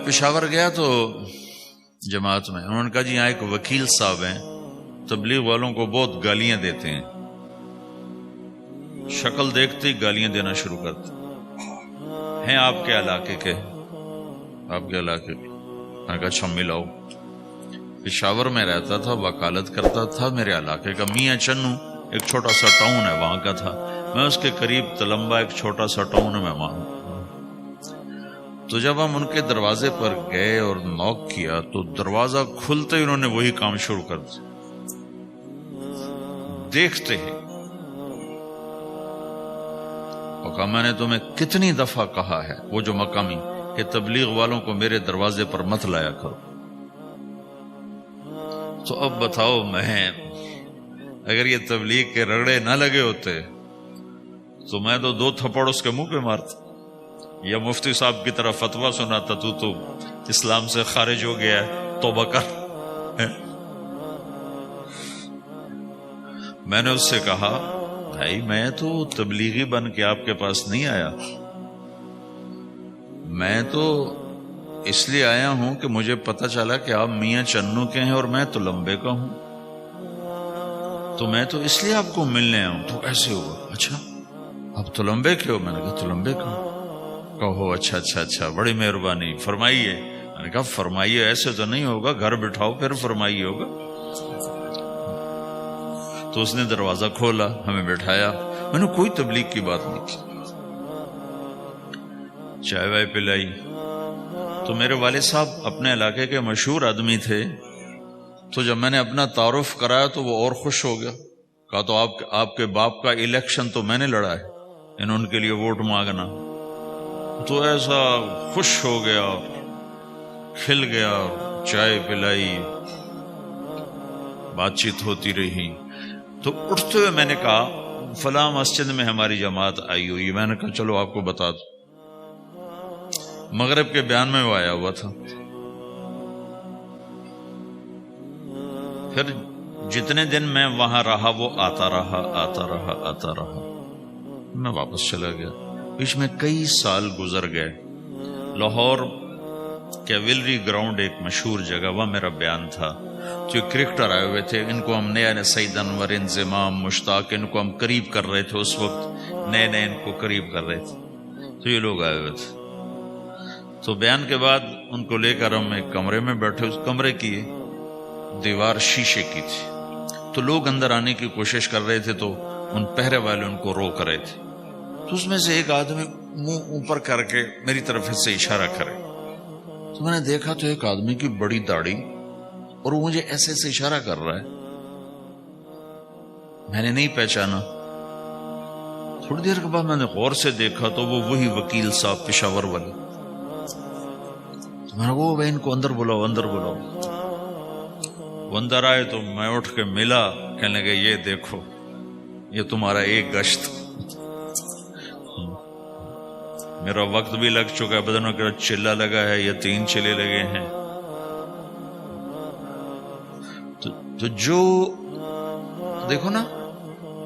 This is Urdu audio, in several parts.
پشاور گیا تو جماعت میں انہوں نے کہا جی یہاں ایک وکیل صاحب ہیں، تبلیغ والوں کو بہت گالیاں دیتے ہیں، شکل دیکھتے ہی گالیاں دینا شروع کرتے ہیں، آپ کے علاقے کے؟ آپ کے علاقے کے؟ میں نے کہا اچھا ملاؤ۔ پشاور میں رہتا تھا، وکالت کرتا تھا، میرے علاقے کا میاں چنو ایک چھوٹا سا ٹاؤن ہے وہاں کا تھا، میں اس کے قریب تلمبا ایک چھوٹا سا ٹاؤن ہے میں وہاں۔ تو جب ہم ان کے دروازے پر گئے اور نوک کیا تو دروازہ کھلتے ہی انہوں نے وہی کام شروع کر دیا، دیکھتے ہی۔ اور کہا میں نے تمہیں کتنی دفعہ کہا ہے، وہ جو مقامی، کہ تبلیغ والوں کو میرے دروازے پر مت لایا کرو۔ تو اب بتاؤ، میں اگر یہ تبلیغ کے رگڑے نہ لگے ہوتے تو میں تو 2 تھپڑ اس کے منہ پہ مارتا، یا مفتی صاحب کی طرف فتویٰ سناتا، تو اسلام سے خارج ہو گیا ہے، توبہ کر۔ میں نے اس سے کہا بھائی میں تو تبلیغی بن کے آپ کے پاس نہیں آیا، میں تو اس لیے آیا ہوں کہ مجھے پتہ چلا کہ آپ میاں چنو کے ہیں اور میں تلمبے کا ہوں، تو میں تو اس لیے آپ کو ملنے آیا ہوں۔ تو ایسے ہوا، اچھا آپ تلمبے کے ہو؟ میں نے کہا تلمبے کا ہوں۔ کہو اچھا اچھا اچھا، بڑی مہربانی، فرمائیے۔ میں نے کہا فرمائیے ایسے تو نہیں ہوگا، گھر بٹھاؤ پھر فرمائیے ہوگا۔ تو اس نے دروازہ کھولا، ہمیں بٹھایا، میں نے کوئی تبلیغ کی بات نہیں کی، چائے وائے پلائی۔ تو میرے والد صاحب اپنے علاقے کے مشہور آدمی تھے، تو جب میں نے اپنا تعارف کرایا تو وہ اور خوش ہو گیا، کہا تو آپ کے باپ کا الیکشن تو میں نے لڑا ہے، ان کے لیے ووٹ مانگنا۔ تو ایسا خوش ہو گیا، کھل گیا، چائے پلائی، بات چیت ہوتی رہی۔ تو اٹھتے ہوئے میں نے کہا فلاں مسجد میں ہماری جماعت آئی ہوئی ہے، میں نے کہا چلو آپ کو بتا دوں۔ مغرب کے بیان میں وہ آیا ہوا تھا۔ پھر جتنے دن میں وہاں رہا وہ آتا رہا آتا رہا آتا رہا، میں واپس چلا گیا۔ بیچ میں کئی سال گزر گئے۔ لاہور کیولری گراؤنڈ ایک مشہور جگہ، وہاں میرا بیان تھا۔ جو کرکٹر آئے ہوئے تھے، ان کو ہم نیا سعید انور، انضمام، مشتاق، ان کو ہم قریب کر رہے تھے، اس وقت نئے نئے ان کو قریب کر رہے تھے، تو یہ لوگ آئے ہوئے تھے۔ تو بیان کے بعد ان کو لے کر ہم ایک کمرے میں بیٹھے، اس کمرے کی دیوار شیشے کی تھی، تو لوگ اندر آنے کی کوشش کر رہے تھے، تو ان پہرے والے ان کو روک رہے تھے۔ تو اس میں سے ایک آدمی منہ اوپر کر کے میری طرف سے اشارہ کرے، تو میں نے دیکھا تو ایک آدمی کی بڑی داڑھی، اور وہ مجھے ایسے سے اشارہ کر رہا ہے، میں نے نہیں پہچانا۔ تھوڑی دیر کے بعد میں نے غور سے دیکھا تو وہ وہی وکیل صاحب پشاور والے۔ میں نے کہا وہ ان کو اندر بلاؤ، اندر بلاؤ۔ وہ اندر آئے تو میں اٹھ کے ملا، کہنے لگے یہ دیکھو یہ تمہارا ایک گشت، میرا وقت بھی لگ چکا ہے، بدنوں کا چلہ لگا ہے یا 3 چلے لگے ہیں۔ تو جو دیکھو نا،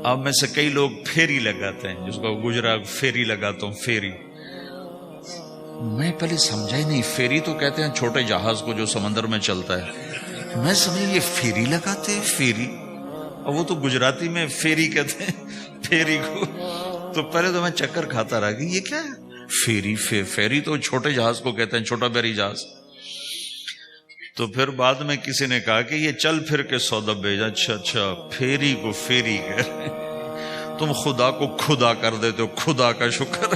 آپ میں سے کئی لوگ پھیری لگاتے ہیں، جس کو گجرات پھیری لگاتا ہوں، پھیری میں پہلے سمجھا ہی نہیں، فیری تو کہتے ہیں چھوٹے جہاز کو جو سمندر میں چلتا ہے، میں سمجھا یہ فیری لگاتے ہیں، فیری، اور وہ تو گجراتی میں فیری کہتے ہیں فیری کو۔ تو پہلے تو میں چکر کھاتا رہا کہ یہ کیا ہے فیری، فیری تو چھوٹے جہاز کو کہتے ہیں، چھوٹا بحری جہاز۔ تو پھر بعد میں کسی نے کہا کہ یہ چل پھر کے سودا بھیجا، اچھا اچھا فیری کو فیری کہہ رہے، تم خدا کو خدا کر دیتے ہو، خدا کا شکر۔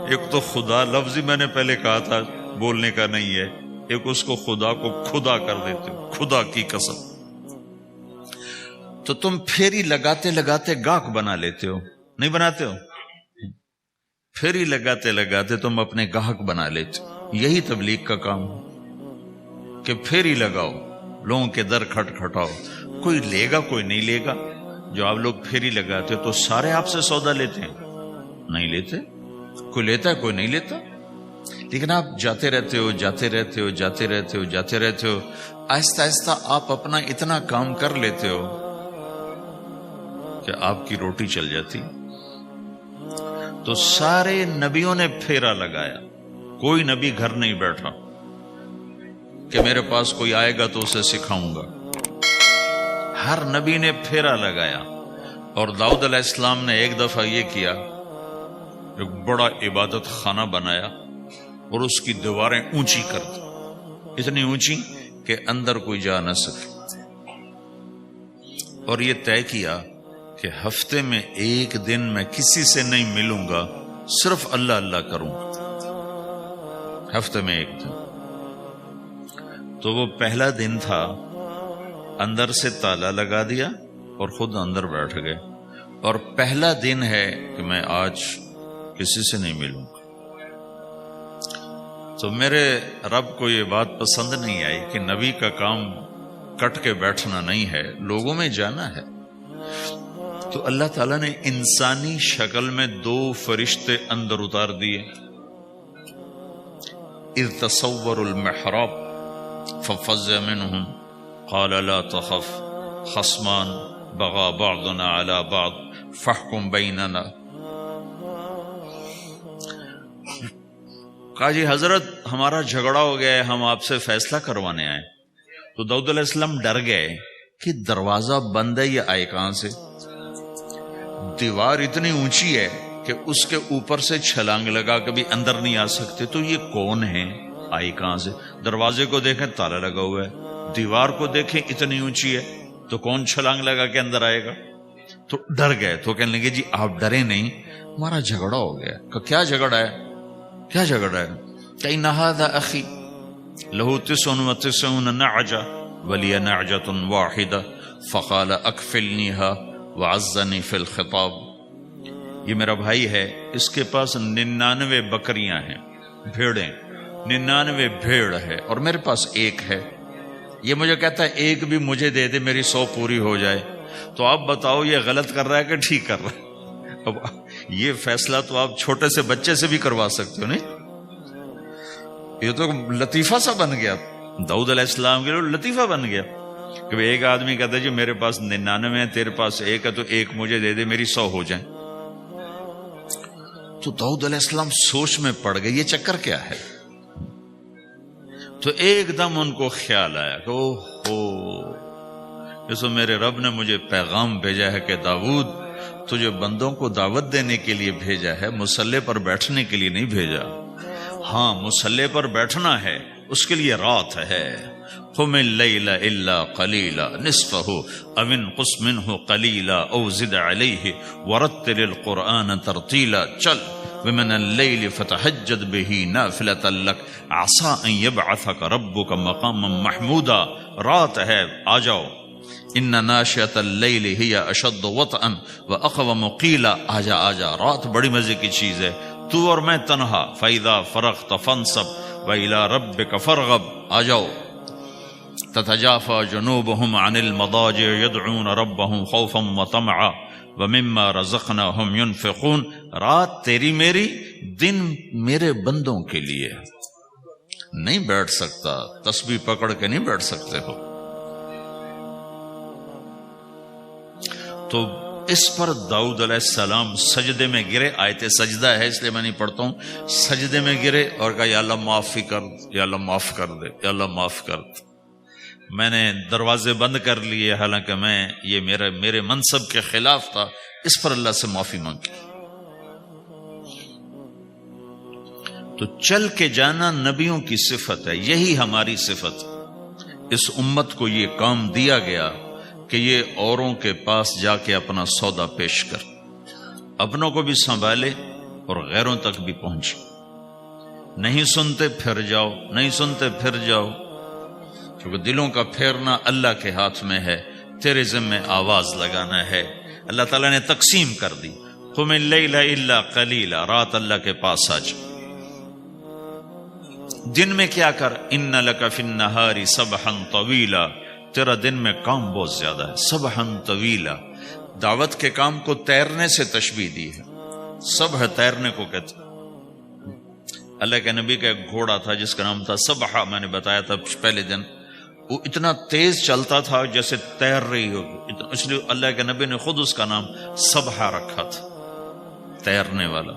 ایک تو خدا لفظ ہی میں نے پہلے کہا تھا بولنے کا نہیں ہے، ایک اس کو خدا کو خدا کر دیتے ہو، خدا کی قسم۔ تو تم پھیری لگاتے لگاتے گاہک بنا لیتے ہو، نہیں بناتے ہو؟ پھیری لگاتے لگاتے تم اپنے گاہک بنا لیتے ہو۔ یہی تبلیغ کا کام ہے کہ پھیری لگاؤ، لوگوں کے در کھٹکھٹاؤ، کوئی لے گا کوئی نہیں لے گا۔ جو آپ لوگ پھیری لگاتے تو سارے آپ سے سودا لیتے ہیں؟ نہیں لیتے، کوئی لیتا ہے کوئی نہیں لیتا، لیکن آپ جاتے رہتے ہو جاتے رہتے ہو جاتے رہتے ہو جاتے رہتے ہو، آہستہ آہستہ آپ اپنا اتنا کام کر لیتے ہو کہ آپ کی روٹی چل جاتی۔ تو سارے نبیوں نے پھیرا لگایا، کوئی نبی گھر نہیں بیٹھا، کہ میرے پاس کوئی آئے گا تو اسے سکھاؤں گا. ہر نبی نے پھیرا لگایا. اور داؤد علیہ السلام نے ایک دفعہ یہ کیا، ایک بڑا عبادت خانہ بنایا اور اس کی دیواریں اونچی کر دی، اتنی اونچی کہ اندر کوئی جا نہ سکے. اور یہ طے کیا کہ ہفتے میں ایک دن میں کسی سے نہیں ملوں گا، صرف اللہ اللہ کروں گا. ہفتے میں ایک دن. تو وہ پہلا دن تھا، اندر سے تالا لگا دیا اور خود اندر بیٹھ گئے. اور پہلا دن ہے کہ میں آج کسی سے نہیں ملوں گا. تو میرے رب کو یہ بات پسند نہیں آئی کہ نبی کا کام کٹ کے بیٹھنا نہیں ہے، لوگوں میں جانا ہے. تو اللہ تعالیٰ نے انسانی شکل میں 2 فرشتے اندر اتار دیے. اذ تصوروا المحراب ففزع منهم قال لا تخف خصمان بغى بعضنا على بعض فاحكم بيننا. کہا جی حضرت ہمارا جھگڑا ہو گیا ہے، ہم آپ سے فیصلہ کروانے آئے. تو داؤد علیہ السلام ڈر گئے کہ دروازہ بند ہے، یہ آئے کہاں سے؟ دیوار اتنی اونچی ہے کہ اس کے اوپر سے چھلانگ لگا کبھی اندر نہیں آ سکتے. تو یہ کون ہے، آئی کہاں سے؟ دروازے کو دیکھیں تالا لگا ہوا ہے، دیوار کو دیکھیں اتنی اونچی ہے، تو کون چھلانگ لگا کے اندر آئے گا؟ تو ڈر گئے. تو کہنے لگے جی آپ ڈرے نہیں، ہمارا جھگڑا ہو گیا. کہ کیا جھگڑا ہے؟ کیا جھگڑا ہے؟ کہ ان ھذا اخی لہ 99 نعجہ ولی نعجۃ واحدہ فقال اکفلنیها وعزنی فی الخطاب. یہ میرا بھائی ہے، اس کے پاس 99 بکریاں ہیں، بھیڑیں، 99 بھیڑ ہے، اور میرے پاس ایک ہے. یہ مجھے کہتا ہے ایک بھی مجھے دے دے، میری 100 پوری ہو جائے. تو آپ بتاؤ یہ غلط کر رہا ہے کہ ٹھیک کر رہا ہے؟ اب یہ فیصلہ تو آپ چھوٹے سے بچے سے بھی کروا سکتے ہو، نہیں؟ یہ تو لطیفہ سا بن گیا داؤد علیہ السلام کے لیے، لطیفہ بن گیا کہ ایک آدمی کہتا ہے جی میرے پاس 99 ہے، تیرے پاس ایک ہے، تو ایک مجھے دے دے، میری 100 ہو جائیں. تو داؤد علیہ السلام سوچ میں پڑ گئے یہ چکر کیا ہے. تو ایک دم ان کو خیال آیا کہ اوہ، میرے رب نے مجھے پیغام بھیجا ہے کہ داؤد تجھے بندوں کو دعوت دینے کے لیے بھیجا ہے، مصلی پر بیٹھنے کے لیے نہیں بھیجا. ہاں مصلی پر بیٹھنا ہے، اس کے لیے رات ہے. قم اللیل الا قلیلا نصفہ او انقص منہ قلیلا او زد علیہ ورتل القرآن ترتیلا. چل ومن اللیل فتہجد بہ نافلۃ لک عسى ان یبعثک ربک مقاما محمودا. رات ہے، آ جاؤ. ان ناشئۃ اللیل ہی اشد وطئا واقوم قیلا. آجا آجا، رات بڑی مزے کی چیز ہے، تو اور میں تنہا. فاذا فرغت فانصب والى ربک فرغب. آ جاؤ. تتجافى جنوبهم عن المضاجع يدعون ربهم خوفا وطمعا ومما رزقناهم ينفقون. رات تیری میری، دن میرے بندوں کے لیے. نہیں بیٹھ سکتا، تسبیح پکڑ کے نہیں بیٹھ سکتے ہو. تو اس پر داؤد علیہ السلام سجدے میں گرے. آیت سجدہ ہے اس لیے میں نہیں پڑھتا ہوں. سجدے میں گرے اور کہا یا اللہ معافی کر، یا اللہ معاف کر دے، یا اللہ معاف کر دے. میں نے دروازے بند کر لیے، حالانکہ یہ میرے منصب کے خلاف تھا. اس پر اللہ سے معافی مانگی. تو چل کے جانا نبیوں کی صفت ہے، یہی ہماری صفت. اس امت کو یہ کام دیا گیا کہ یہ اوروں کے پاس جا کے اپنا سودا پیش کر، اپنوں کو بھی سنبھالے اور غیروں تک بھی پہنچے. نہیں سنتے پھر جاؤ، نہیں سنتے پھر جاؤ، کیونکہ دلوں کا پھیرنا اللہ کے ہاتھ میں ہے. تیرے ذمہ آواز لگانا ہے. اللہ تعالیٰ نے تقسیم کر دی. قم اللیل الا قلیلا، رات اللہ کے پاس آ جا. دن میں کیا کر، ان لک فی النہار سبحا طویلا، تیرا دن میں کام بہت زیادہ ہے. سبحا طویلا، دعوت کے کام کو تیرنے سے تشبیہ دی ہے. سبح تیرنے کو کہتے. اللہ کے نبی کا ایک گھوڑا تھا جس کا نام تھا سبحہ، میں نے بتایا تھا پہلے دن. وہ اتنا تیز چلتا تھا جیسے تیر رہی ہوگی، اس لیے اللہ کے نبی نے خود اس کا نام سبحہ رکھا تھا، تیرنے والا.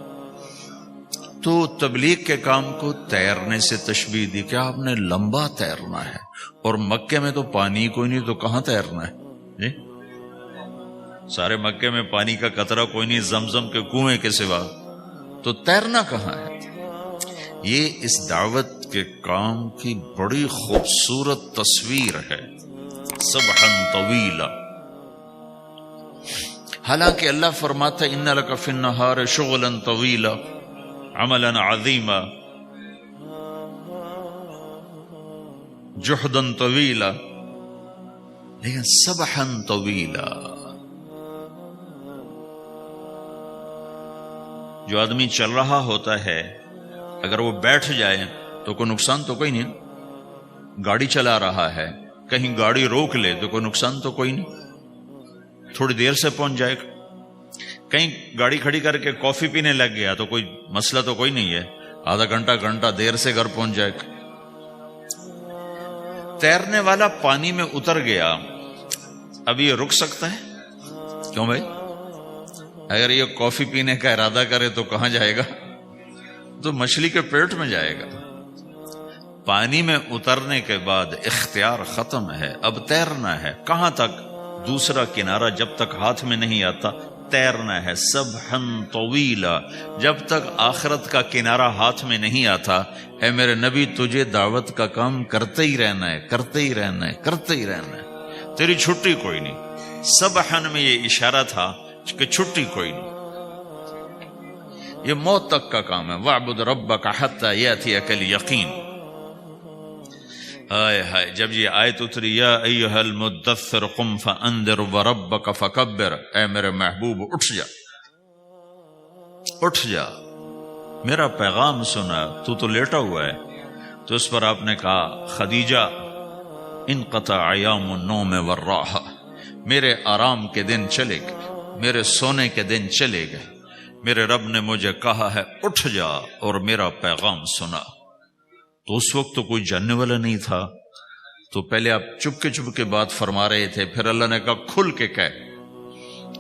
تو تبلیغ کے کام کو تیرنے سے تشبیہ دی کہ آپ نے لمبا تیرنا ہے، اور مکے میں تو پانی کوئی نہیں، تو کہاں تیرنا ہے جی؟ سارے مکے میں پانی کا قطرہ کوئی نہیں زمزم کے کنویں کے سوا، تو تیرنا کہاں ہے؟ یہ اس دعوت کے کام کی بڑی خوبصورت تصویر ہے، سبحا طویلا۔ حالانکہ اللہ فرماتا ہے ان لک فی النہار شغلا طویلا عملا عظیما جہدا طویلا، لیکن سبحا طویلا۔ جو آدمی چل رہا ہوتا ہے اگر وہ بیٹھ جائے تو کوئی نقصان تو کوئی نہیں، گاڑی چلا رہا ہے کہیں گاڑی روک لے تو کوئی نقصان تو کوئی نہیں، تھوڑی دیر سے پہنچ جائے گا۔ کہیں گاڑی کھڑی کر کے کافی پینے لگ گیا تو کوئی مسئلہ تو کوئی نہیں ہے، آدھا گھنٹہ دیر سے گھر پہنچ جائے گا۔ تیرنے والا پانی میں اتر گیا، اب یہ رک سکتا ہے؟ کیوں بھائی؟ اگر یہ کافی پینے کا ارادہ کرے تو کہاں جائے گا؟ تو مچھلی کے پیٹ میں جائے گا۔ پانی میں اترنے کے بعد اختیار ختم ہے، اب تیرنا ہے۔ کہاں تک؟ دوسرا کنارہ جب تک ہاتھ میں نہیں آتا تیرنا ہے، سبحا طویلا، جب تک آخرت کا کنارہ ہاتھ میں نہیں آتا۔ اے میرے نبی تجھے دعوت کا کام کرتے ہی رہنا ہے، کرتے ہی رہنا ہے، کرتے ہی رہنا ہے، تیری چھٹی کوئی نہیں۔ سبحا میں یہ اشارہ تھا کہ چھٹی کوئی نہیں، یہ موت تک کا کام ہے۔ وَاعْبُدْ رَبَّكَ حَتَّى يَأْتِيَكَ الْيَقِينُ۔ ہائے ہائے، جب یہ آیت اتری یا ایھا المدثر قم فانذر وربک فکبر، اے میرے محبوب اٹھ جا، اٹھ جا، میرا پیغام سنا، تو لیٹا ہوا ہے۔ تو اس پر آپ نے کہا خدیجہ انقطع ایام النوم والراحہ، میرے آرام کے دن چلے گئے، میرے سونے کے دن چلے گئے، میرے رب نے مجھے کہا ہے اٹھ جا اور میرا پیغام سنا۔ تو اس وقت تو کوئی جاننے والا نہیں تھا، تو پہلے آپ چپ کے بات فرما رہے تھے، پھر اللہ نے کہا کھل کے کہہ،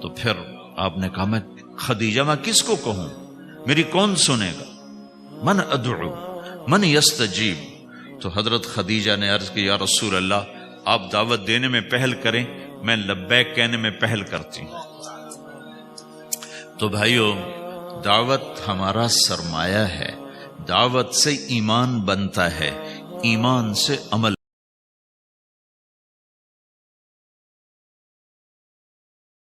تو پھر آپ نے کہا میں خدیجہ میں کس کو کہوں، میری کون سنے گا، من ادعو من یستجیب۔ تو حضرت خدیجہ نے عرض کی یا رسول اللہ آپ دعوت دینے میں پہل کریں، میں لبیک کہنے میں پہل کرتی ہوں۔ تو بھائیو، دعوت ہمارا سرمایہ ہے، دعوت سے ایمان بنتا ہے، ایمان سے عمل